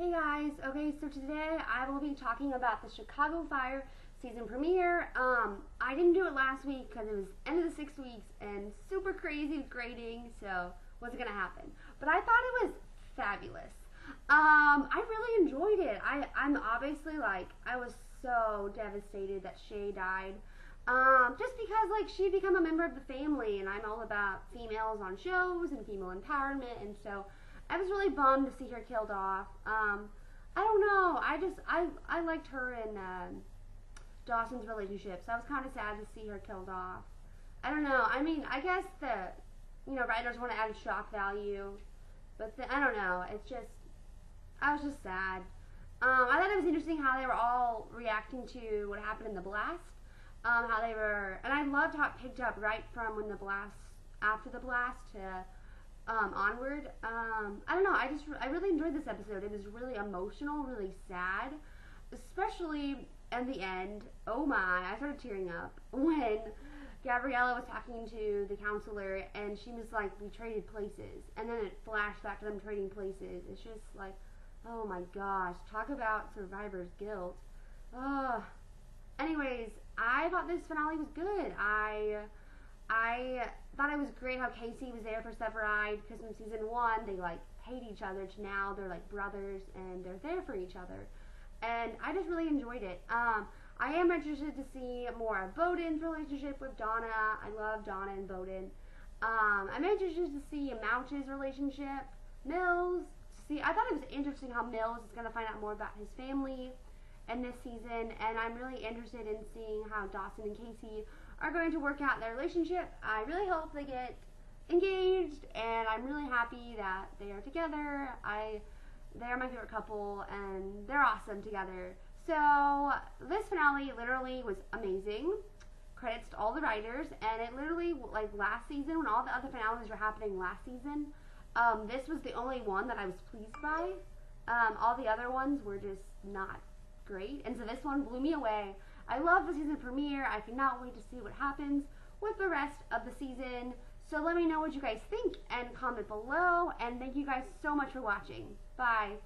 Hey guys, okay, so today I will be talking about the Chicago Fire season premiere. I didn't do it last week because it was end of the 6 weeks and super crazy with grading, so wasn't gonna happen. But I thought it was fabulous. I really enjoyed it. I'm obviously I was so devastated that Shay died. Just because she became a member of the family, and I'm all about females on shows and female empowerment, and so I was really bummed to see her killed off. I don't know. I liked her and Dawson's relationship, so I was kind of sad to see her killed off. I don't know. I mean, I guess the writers want to add shock value, but I don't know. I was just sad. I thought it was interesting how they were all reacting to what happened in the blast. How they were, and I loved how it picked up right from when after the blast to onward. I don't know. I really enjoyed this episode. It was really emotional, really sad, especially at the end. Oh my! I started tearing up when Gabriella was talking to the counselor, and she was like, "We traded places," and then it flashed back to them trading places. It's just like, oh my gosh! Talk about survivor's guilt. Ugh. Anyways, I thought this finale was good. I thought it was great how Casey was there for Severide, because in season 1 they hate each other, to now they're brothers and they're there for each other, and I just really enjoyed it. I am interested to see more of Bowden's relationship with Donna. I love Donna and Bowden. I'm interested to see Mouch's relationship, Mills. I thought it was interesting how Mills is going to find out more about his family in this season, and I'm really interested in seeing how Dawson and Casey are going to work out their relationship. I really hope they get engaged, and I'm really happy that they are together. They're my favorite couple, and they're awesome together. So this finale literally was amazing. Credits to all the writers, and it literally, last season, when all the other finales were happening last season, this was the only one that I was pleased by. All the other ones were just not great, and so this one blew me away. I love the season premiere. I cannot wait to see what happens with the rest of the season. So let me know what you guys think and comment below, and thank you guys so much for watching. Bye.